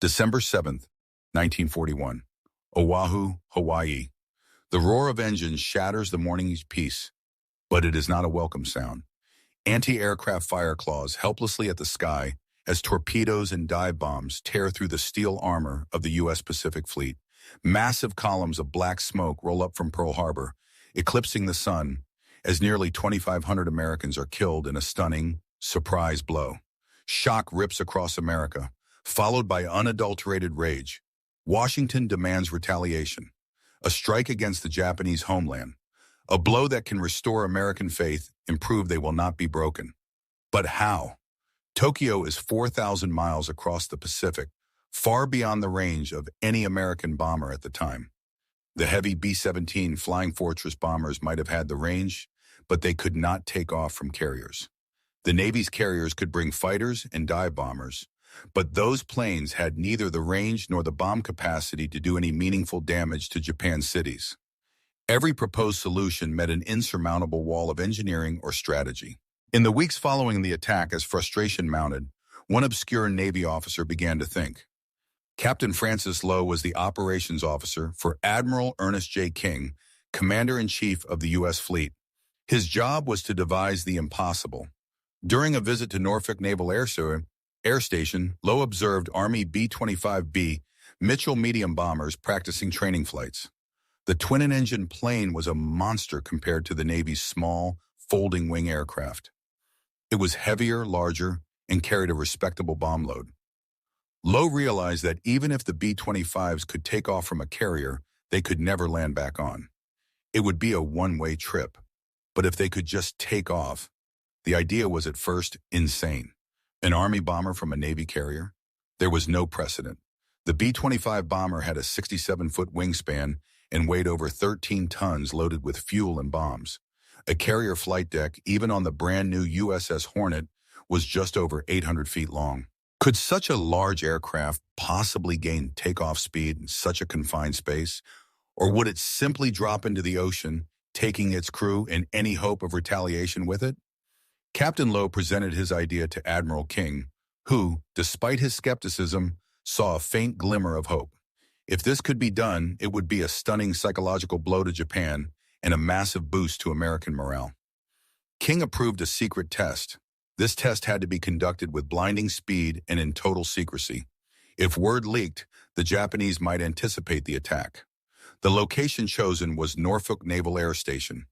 December 7th, 1941. Oahu, Hawaii. The roar of engines shatters the morning's peace, but it is not a welcome sound. Anti-aircraft fire claws helplessly at the sky as torpedoes and dive bombs tear through the steel armor of the U.S. Pacific Fleet. Massive columns of black smoke roll up from Pearl Harbor, eclipsing the sun, as nearly 2,500 Americans are killed in a stunning, surprise blow. Shock rips across America, followed by unadulterated rage. Washington demands retaliation, a strike against the Japanese homeland, a blow that can restore American faith and prove they will not be broken. But how? Tokyo is 4,000 miles across the Pacific, far beyond the range of any American bomber at the time. The heavy B-17 Flying Fortress bombers might have had the range, but they could not take off from carriers. The Navy's carriers could bring fighters and dive bombers, but those planes had neither the range nor the bomb capacity to do any meaningful damage to Japan's cities. Every proposed solution met an insurmountable wall of engineering or strategy. In the weeks following the attack, as frustration mounted, one obscure Navy officer began to think. Captain Francis Lowe was the operations officer for Admiral Ernest J. King, Commander-in-Chief of the U.S. Fleet. His job was to devise the impossible. During a visit to Norfolk Naval Air Station, Lowe observed Army B-25B Mitchell medium bombers practicing training flights. The twin-engine plane was a monster compared to the Navy's small, folding-wing aircraft. It was heavier, larger, and carried a respectable bomb load. Lowe realized that even if the B-25s could take off from a carrier, they could never land back on. It would be a one-way trip. But if they could just take off, the idea was at first insane. An Army bomber from a Navy carrier? There was no precedent. The B-25 bomber had a 67-foot wingspan and weighed over 13 tons loaded with fuel and bombs. A carrier flight deck, even on the brand-new USS Hornet, was just over 800 feet long. Could such a large aircraft possibly gain takeoff speed in such a confined space? Or would it simply drop into the ocean, taking its crew and any hope of retaliation with it? Captain Lowe presented his idea to Admiral King, who, despite his skepticism, saw a faint glimmer of hope. If this could be done, it would be a stunning psychological blow to Japan and a massive boost to American morale. King approved a secret test. This test had to be conducted with blinding speed and in total secrecy. If word leaked, the Japanese might anticipate the attack. The location chosen was Norfolk Naval Air Station.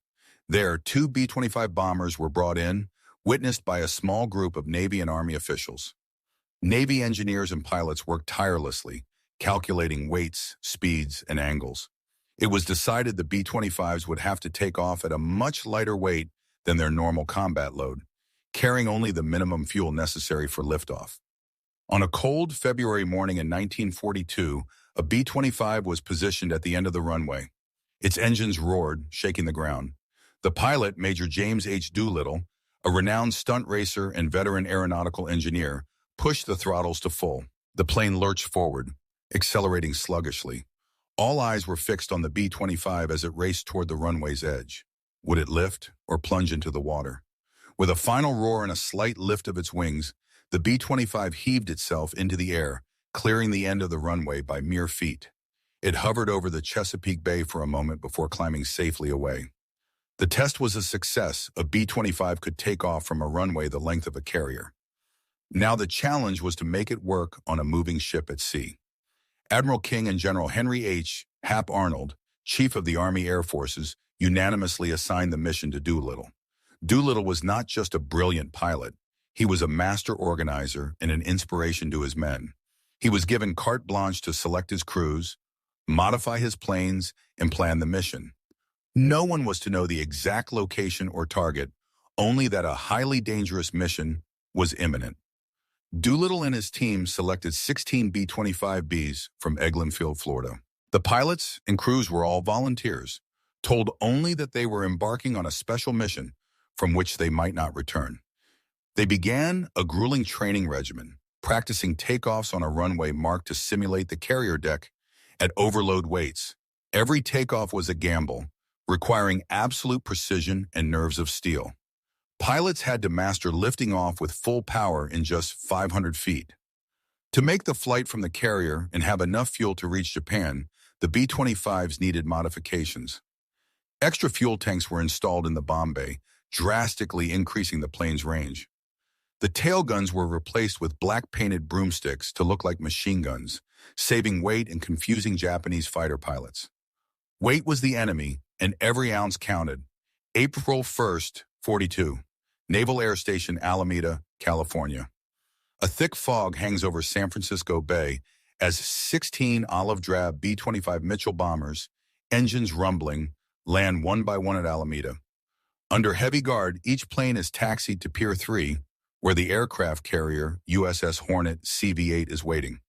There, 2 B-25 bombers were brought in, witnessed by a small group of Navy and Army officials. Navy engineers and pilots worked tirelessly, calculating weights, speeds, and angles. It was decided the B-25s would have to take off at a much lighter weight than their normal combat load, carrying only the minimum fuel necessary for liftoff. On a cold February morning in 1942, a B-25 was positioned at the end of the runway. Its engines roared, shaking the ground. The pilot, Major James H. Doolittle, a renowned stunt racer and veteran aeronautical engineer, pushed the throttles to full. The plane lurched forward, accelerating sluggishly. All eyes were fixed on the B-25 as it raced toward the runway's edge. Would it lift or plunge into the water? With a final roar and a slight lift of its wings, the B-25 heaved itself into the air, clearing the end of the runway by mere feet. It hovered over the Chesapeake Bay for a moment before climbing safely away. The test was a success. A B-25 could take off from a runway the length of a carrier. Now the challenge was to make it work on a moving ship at sea. Admiral King and General Henry H. Hap Arnold, Chief of the Army Air Forces, unanimously assigned the mission to Doolittle. Doolittle was not just a brilliant pilot. He was a master organizer and an inspiration to his men. He was given carte blanche to select his crews, modify his planes, and plan the mission. No one was to know the exact location or target, only that a highly dangerous mission was imminent. Doolittle and his team selected 16 B-25Bs from Eglinfield, Florida. The pilots and crews were all volunteers, told only that they were embarking on a special mission from which they might not return. They began a grueling training regimen, practicing takeoffs on a runway marked to simulate the carrier deck at overload weights. Every takeoff was a gamble, requiring absolute precision and nerves of steel. Pilots had to master lifting off with full power in just 500 feet. To make the flight from the carrier and have enough fuel to reach Japan, the B-25s needed modifications. Extra fuel tanks were installed in the bomb bay, drastically increasing the plane's range. The tail guns were replaced with black-painted broomsticks to look like machine guns, saving weight and confusing Japanese fighter pilots. Weight was the enemy, and every ounce counted. April 1st, 42. Naval Air Station, Alameda, California. A thick fog hangs over San Francisco Bay as 16 olive-drab B-25 Mitchell bombers, engines rumbling, land one by one at Alameda. Under heavy guard, each plane is taxied to Pier 3, where the aircraft carrier USS Hornet CV-8 is waiting.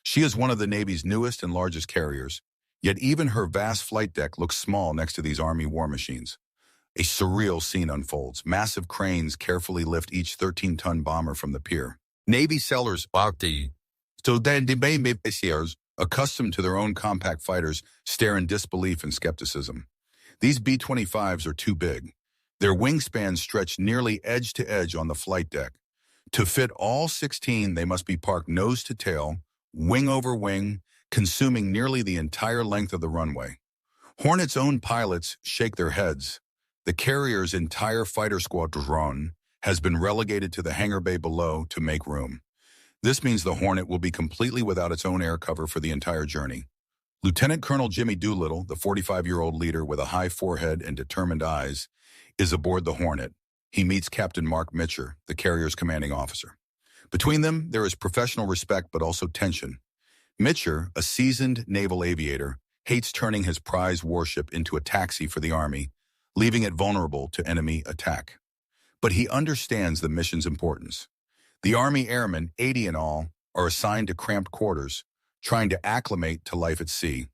She is one of the Navy's newest and largest carriers, yet even her vast flight deck looks small next to these Army war machines. A surreal scene unfolds. Massive cranes carefully lift each 13-ton bomber from the pier. Navy sailors, accustomed to their own compact fighters, stare in disbelief and skepticism. These B-25s are too big. Their wingspans stretch nearly edge to edge on the flight deck. To fit all 16, they must be parked nose to tail, wing over wing, consuming nearly the entire length of the runway. Hornet's own pilots shake their heads. The carrier's entire fighter squadron has been relegated to the hangar bay below to make room. This means the Hornet will be completely without its own air cover for the entire journey. Lieutenant Colonel Jimmy Doolittle, the 45-year-old leader with a high forehead and determined eyes, is aboard the Hornet. He meets Captain Mark Mitcher, the carrier's commanding officer. Between them, there is professional respect but also tension. Mitcher, a seasoned naval aviator, hates turning his prize warship into a taxi for the Army, leaving it vulnerable to enemy attack. But he understands the mission's importance. The Army airmen, 80 in all, are assigned to cramped quarters, trying to acclimate to life at sea.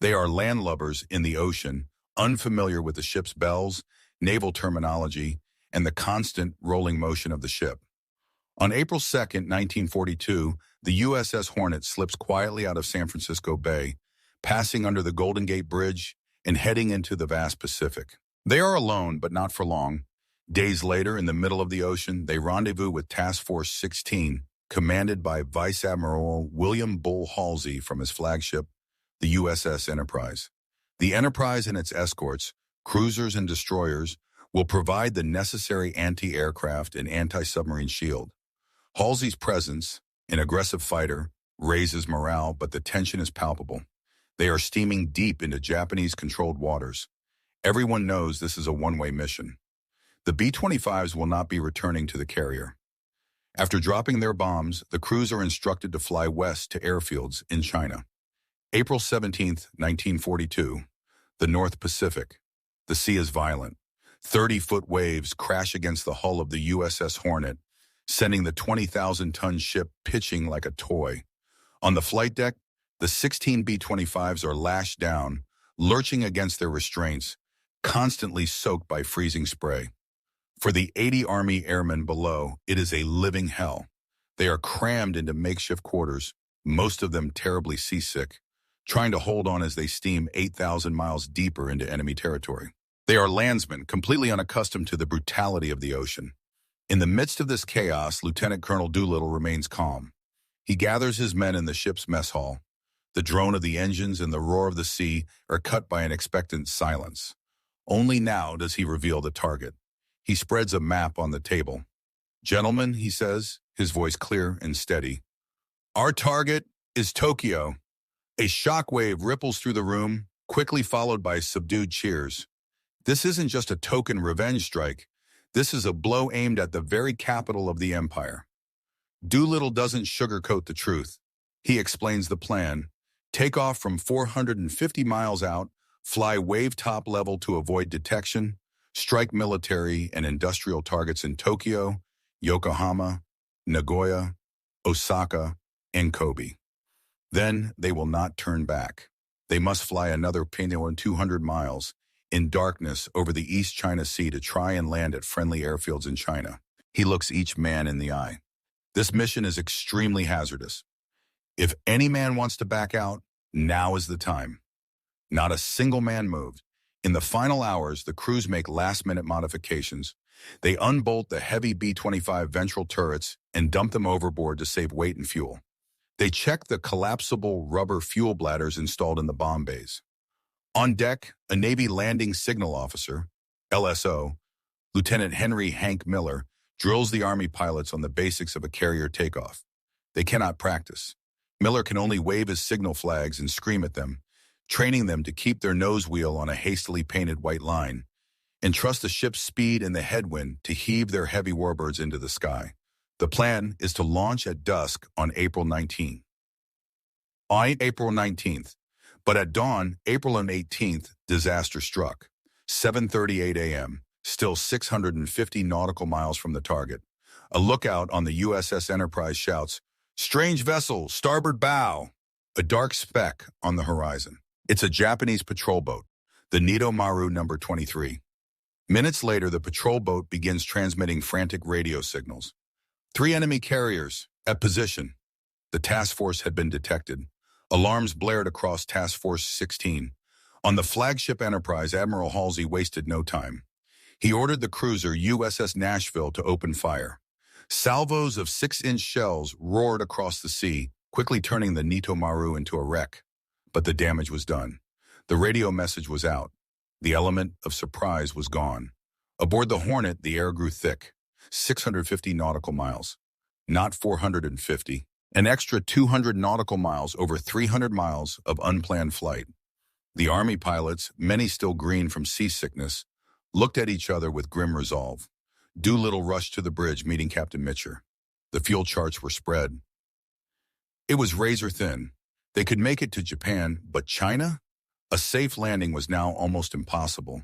They are landlubbers in the ocean, unfamiliar with the ship's bells, naval terminology, and the constant rolling motion of the ship. On April 2, 1942, the USS Hornet slips quietly out of San Francisco Bay, passing under the Golden Gate Bridge and heading into the vast Pacific. They are alone, but not for long. Days later, in the middle of the ocean, they rendezvous with Task Force 16, commanded by Vice Admiral William Bull Halsey from his flagship, the USS Enterprise. The Enterprise and its escorts, cruisers and destroyers, will provide the necessary anti-aircraft and anti-submarine shield. Halsey's presence, an aggressive fighter, raises morale, but the tension is palpable. They are steaming deep into Japanese-controlled waters. Everyone knows this is a one-way mission. The B-25s will not be returning to the carrier. After dropping their bombs, the crews are instructed to fly west to airfields in China. April 17, 1942, the North Pacific. The sea is violent. 30-foot waves crash against the hull of the USS Hornet, sending the 20,000-ton ship pitching like a toy. On the flight deck, the 16 B-25s are lashed down, lurching against their restraints, constantly soaked by freezing spray. For the 80 Army airmen below, it is a living hell. They are crammed into makeshift quarters, most of them terribly seasick, trying to hold on as they steam 8,000 miles deeper into enemy territory. They are landsmen, completely unaccustomed to the brutality of the ocean. In the midst of this chaos, Lieutenant Colonel Doolittle remains calm. He gathers his men in the ship's mess hall. The drone of the engines and the roar of the sea are cut by an expectant silence. Only now does he reveal the target. He spreads a map on the table. "Gentlemen," he says, his voice clear and steady, "our target is Tokyo." A shockwave ripples through the room, quickly followed by subdued cheers. This isn't just a token revenge strike. This is a blow aimed at the very capital of the empire. Doolittle doesn't sugarcoat the truth. He explains the plan. Take off from 450 miles out, fly wave-top level to avoid detection, strike military and industrial targets in Tokyo, Yokohama, Nagoya, Osaka, and Kobe. Then they will not turn back. They must fly another 200 miles in darkness over the East China Sea to try and land at friendly airfields in China. He looks each man in the eye. This mission is extremely hazardous. If any man wants to back out, now is the time. Not a single man moved. In the final hours, the crews make last-minute modifications. They unbolt the heavy B-25 ventral turrets and dump them overboard to save weight and fuel. They checked the collapsible rubber fuel bladders installed in the bomb bays. On deck, a Navy landing signal officer, LSO, Lieutenant Henry Hank Miller, drills the Army pilots on the basics of a carrier takeoff. They cannot practice. Miller can only wave his signal flags and scream at them, training them to keep their nose wheel on a hastily painted white line and trust the ship's speed and the headwind to heave their heavy warbirds into the sky. The plan is to launch at dusk on April 19th. On April 19th, but at dawn, April 18th, disaster struck. 7:38 a.m., still 650 nautical miles from the target. A lookout on the USS Enterprise shouts, "Strange vessel, starboard bow." A dark speck on the horizon. It's a Japanese patrol boat, the Nitomaru No. 23. Minutes later, the patrol boat begins transmitting frantic radio signals. 3 enemy carriers at position. The task force had been detected. Alarms blared across Task Force 16. On the flagship Enterprise, Admiral Halsey wasted no time. He ordered the cruiser USS Nashville to open fire. Salvos of 6-inch shells roared across the sea, quickly turning the Nitomaru into a wreck. But the damage was done. The radio message was out. The element of surprise was gone. Aboard the Hornet, the air grew thick. 650 nautical miles. Not 450. An extra 200 nautical miles, over 300 miles of unplanned flight. The Army pilots, many still green from seasickness, looked at each other with grim resolve. Doolittle rushed to the bridge, meeting Captain Mitcher. The fuel charts were spread. It was razor thin. They could make it to Japan, but China? A safe landing was now almost impossible.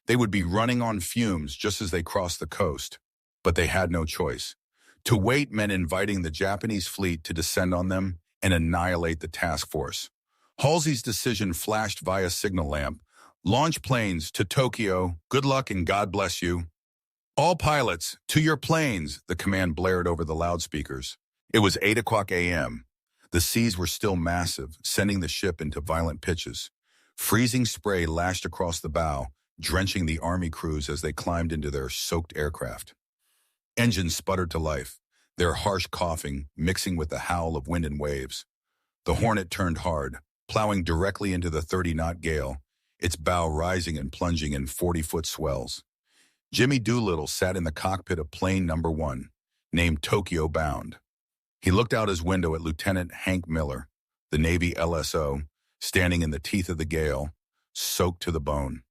They would be running on fumes just as they crossed the coast. But they had no choice. To wait meant inviting the Japanese fleet to descend on them and annihilate the task force. Halsey's decision flashed via signal lamp. "Launch planes to Tokyo. Good luck and God bless you." "All pilots, to your planes," the command blared over the loudspeakers. It was 8 o'clock a.m. The seas were still massive, sending the ship into violent pitches. Freezing spray lashed across the bow, drenching the Army crews as they climbed into their soaked aircraft. Engines sputtered to life, their harsh coughing mixing with the howl of wind and waves. The Hornet turned hard, plowing directly into the 30-knot gale, its bow rising and plunging in 40-foot swells. Jimmy Doolittle sat in the cockpit of plane number 1, named Tokyo Bound. He looked out his window at Lieutenant Hank Miller, the Navy LSO, standing in the teeth of the gale, soaked to the bone.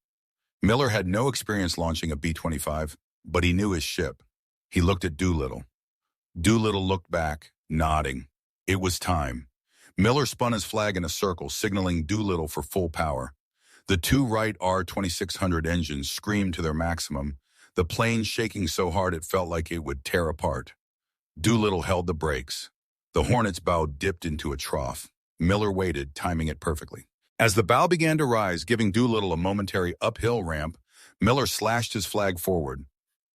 Miller had no experience launching a B-25, but he knew his ship. He looked at Doolittle. Doolittle looked back, nodding. It was time. Miller spun his flag in a circle, signaling Doolittle for full power. The 2 Wright R-2600 engines screamed to their maximum, the plane shaking so hard it felt like it would tear apart. Doolittle held the brakes. The Hornet's bow dipped into a trough. Miller waited, timing it perfectly. As the bow began to rise, giving Doolittle a momentary uphill ramp, Miller slashed his flag forward.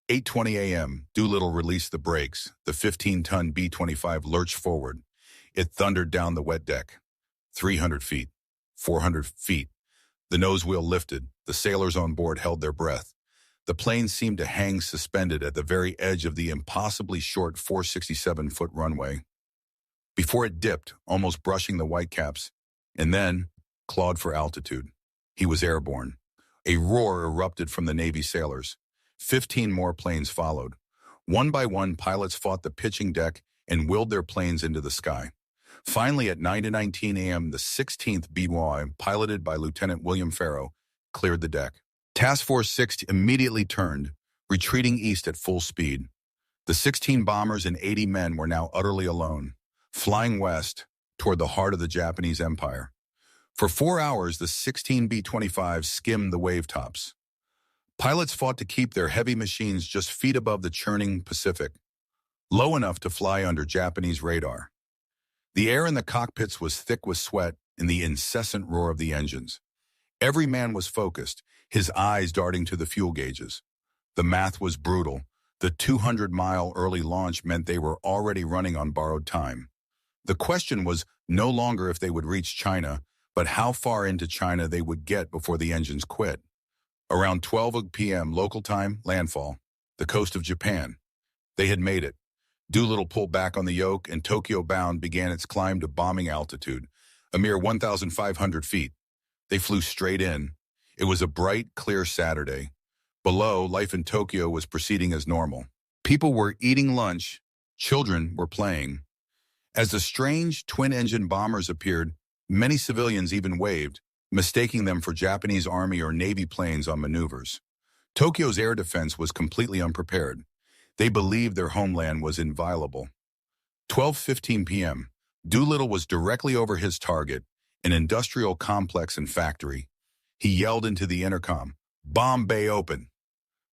8:20 a.m., Doolittle released the brakes. The 15-ton B-25 lurched forward. It thundered down the wet deck. 300 feet. 400 feet. The nose wheel lifted. The sailors on board held their breath. The plane seemed to hang suspended at the very edge of the impossibly short 467-foot runway. Before it dipped, almost brushing the whitecaps, and then clawed for altitude. He was airborne. A roar erupted from the Navy sailors. 15 more planes followed. One by one, pilots fought the pitching deck and willed their planes into the sky. Finally, at 9:19 a.m., the 16th BY, piloted by Lieutenant William Farrow, cleared the deck. Task Force 6 immediately turned, retreating east at full speed. The 16 bombers and 80 men were now utterly alone, flying west toward the heart of the Japanese Empire. For 4 hours, the 16 B-25s skimmed the wave tops. Pilots fought to keep their heavy machines just feet above the churning Pacific, low enough to fly under Japanese radar. The air in the cockpits was thick with sweat and the incessant roar of the engines. Every man was focused, his eyes darting to the fuel gauges. The math was brutal. The 200-mile early launch meant they were already running on borrowed time. The question was no longer if they would reach China, but how far into China they would get before the engines quit. Around 12 p.m. local time, landfall, the coast of Japan. They had made it. Doolittle pulled back on the yoke, and Tokyo-bound began its climb to bombing altitude, a mere 1,500 feet. They flew straight in. It was a bright, clear Saturday. Below, life in Tokyo was proceeding as normal. People were eating lunch. Children were playing. As the strange twin-engine bombers appeared, many civilians even waved, mistaking them for Japanese Army or Navy planes on maneuvers. Tokyo's air defense was completely unprepared. They believed their homeland was inviolable. 12:15 p.m. Doolittle was directly over his target, an industrial complex and factory. He yelled into the intercom, "Bomb bay open."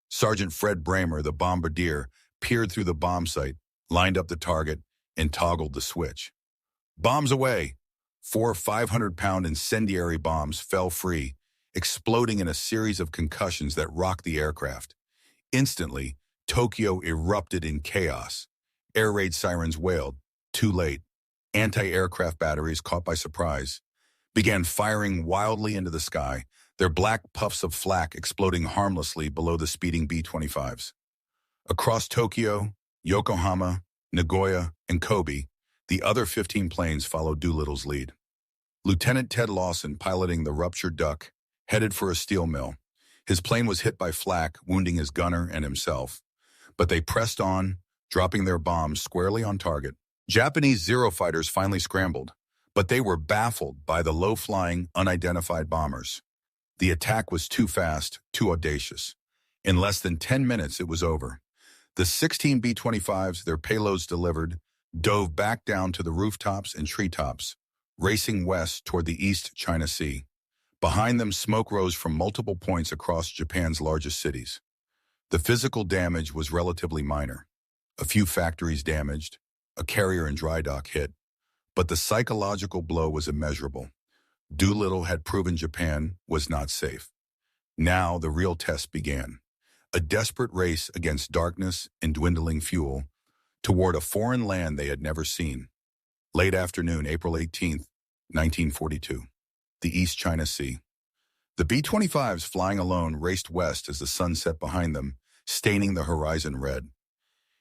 Sergeant Fred Bramer, the bombardier, peered through the bomb site, lined up the target, and toggled the switch. Bombs away! 4 500-pound incendiary bombs fell free, exploding in a series of concussions that rocked the aircraft. Instantly, Tokyo erupted in chaos. Air raid sirens wailed. Too late. Anti-aircraft batteries, caught by surprise, began firing wildly into the sky, their black puffs of flak exploding harmlessly below the speeding B-25s. Across Tokyo, Yokohama, Nagoya, and Kobe, the other 15 planes followed Doolittle's lead. Lieutenant Ted Lawson, piloting the ruptured duck, headed for a steel mill. His plane was hit by flak, wounding his gunner and himself. But they pressed on, dropping their bombs squarely on target. Japanese Zero fighters finally scrambled, but they were baffled by the low-flying, unidentified bombers. The attack was too fast, too audacious. In less than 10 minutes, it was over. The 16 B-25s, their payloads delivered, dove back down to the rooftops and treetops, racing west toward the East China Sea. Behind them, smoke rose from multiple points across Japan's largest cities. The physical damage was relatively minor. A few factories damaged, a carrier and dry dock hit, but the psychological blow was immeasurable. Doolittle had proven Japan was not safe. Now the real test began. A desperate race against darkness and dwindling fuel toward a foreign land they had never seen. Late afternoon, April 18, 1942. The East China Sea. The B-25s, flying alone, raced west as the sun set behind them, staining the horizon red.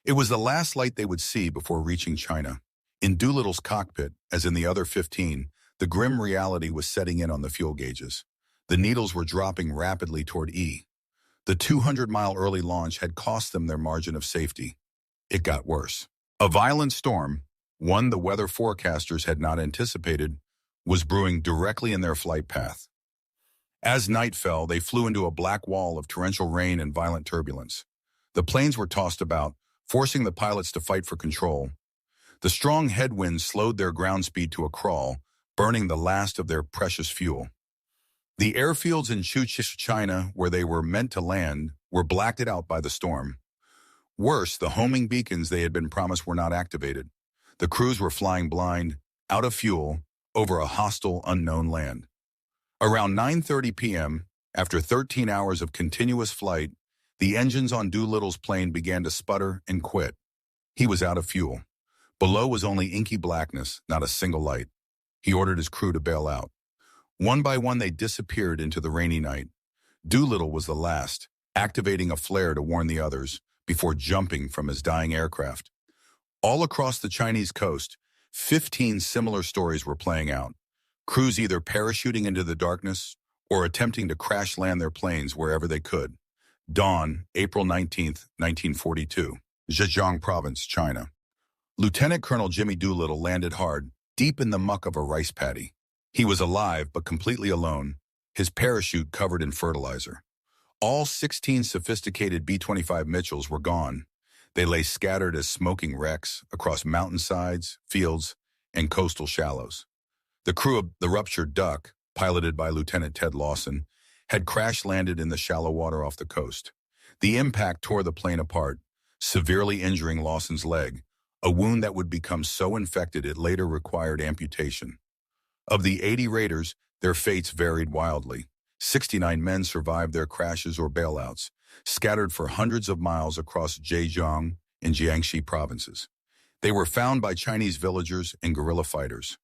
It was the last light they would see before reaching China. In Doolittle's cockpit, as in the other 15, the grim reality was setting in on the fuel gauges. The needles were dropping rapidly toward E. The 200-mile early launch had cost them their margin of safety. It got worse. A violent storm, one the weather forecasters had not anticipated, was brewing directly in their flight path. As night fell, they flew into a black wall of torrential rain and violent turbulence. The planes were tossed about, forcing the pilots to fight for control. The strong headwinds slowed their ground speed to a crawl, burning the last of their precious fuel. The airfields in Chuchish, China, where they were meant to land, were blacked out by the storm. Worse, the homing beacons they had been promised were not activated. The crews were flying blind, out of fuel, over a hostile, unknown land. Around 9:30 p.m., after 13 hours of continuous flight, the engines on Doolittle's plane began to sputter and quit. He was out of fuel. Below was only inky blackness, not a single light. He ordered his crew to bail out. One by one, they disappeared into the rainy night. Doolittle was the last, activating a flare to warn the others before jumping from his dying aircraft. All across the Chinese coast, 15 similar stories were playing out. Crews either parachuting into the darkness or attempting to crash land their planes wherever they could. Dawn, April 19, 1942. Zhejiang Province, China. Lieutenant Colonel Jimmy Doolittle landed hard, deep in the muck of a rice paddy. He was alive but completely alone, his parachute covered in fertilizer. All 16 sophisticated B-25 Mitchells were gone. They lay scattered as smoking wrecks across mountainsides, fields, and coastal shallows. The crew of the ruptured duck, piloted by Lieutenant Ted Lawson, had crash-landed in the shallow water off the coast. The impact tore the plane apart, severely injuring Lawson's leg, a wound that would become so infected it later required amputation. Of the 80 raiders, their fates varied wildly. 69 men survived their crashes or bailouts, scattered for hundreds of miles across Zhejiang and Jiangxi provinces. They were found by Chinese villagers and guerrilla fighters.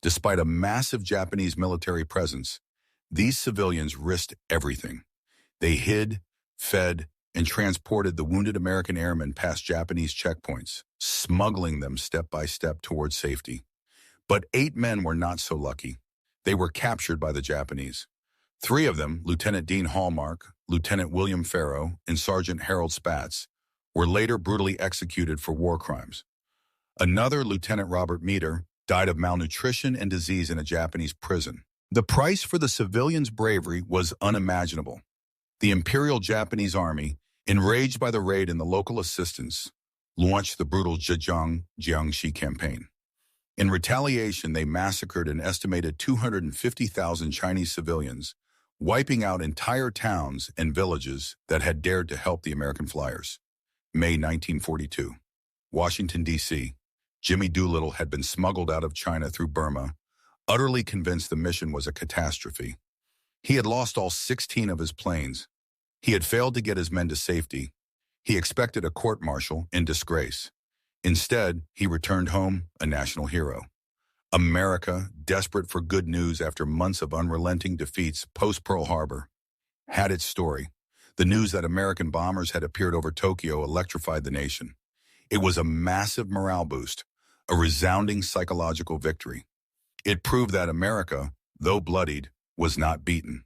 Despite a massive Japanese military presence, these civilians risked everything. They hid, fed, and transported the wounded American airmen past Japanese checkpoints, smuggling them step by step towards safety. But 8 men were not so lucky. They were captured by the Japanese. 3 of them, Lieutenant Dean Hallmark, Lieutenant William Farrow, and Sergeant Harold Spatz, were later brutally executed for war crimes. Another, Lieutenant Robert Meader, died of malnutrition and disease in a Japanese prison. The price for the civilians' bravery was unimaginable. The Imperial Japanese Army, enraged by the raid and the local assistance, launched the brutal Zhejiang-Jiangxi campaign. In retaliation, they massacred an estimated 250,000 Chinese civilians, wiping out entire towns and villages that had dared to help the American flyers. May 1942. Washington, D.C. Jimmy Doolittle had been smuggled out of China through Burma, utterly convinced the mission was a catastrophe. He had lost all 16 of his planes. He had failed to get his men to safety. He expected a court-martial in disgrace. Instead, he returned home a national hero. America, desperate for good news after months of unrelenting defeats post-Pearl Harbor, had its story. The news that American bombers had appeared over Tokyo electrified the nation. It was a massive morale boost, a resounding psychological victory. It proved that America, though bloodied, was not beaten.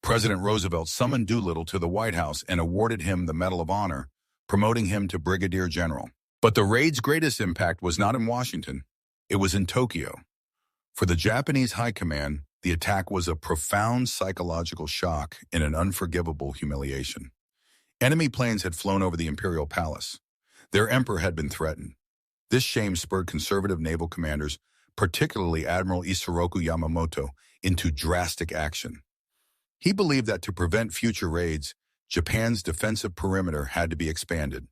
President Roosevelt summoned Doolittle to the White House and awarded him the Medal of Honor, promoting him to Brigadier General. But the raid's greatest impact was not in Washington. It was in Tokyo. For the Japanese High Command, the attack was a profound psychological shock and an unforgivable humiliation. Enemy planes had flown over the Imperial Palace. Their emperor had been threatened. This shame spurred conservative naval commanders, particularly Admiral Isoroku Yamamoto, into drastic action. He believed that to prevent future raids, Japan's defensive perimeter had to be expanded,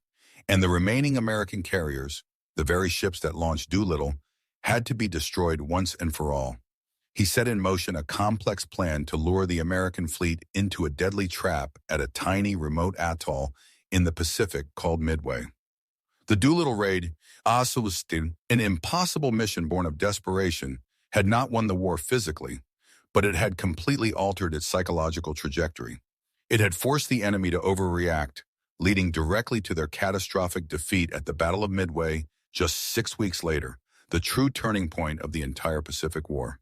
and the remaining American carriers, the very ships that launched Doolittle, had to be destroyed once and for all. He set in motion a complex plan to lure the American fleet into a deadly trap at a tiny remote atoll in the Pacific called Midway. The Doolittle Raid, an impossible mission born of desperation, had not won the war physically, but it had completely altered its psychological trajectory. It had forced the enemy to overreact, leading directly to their catastrophic defeat at the Battle of Midway just 6 weeks later, the true turning point of the entire Pacific War.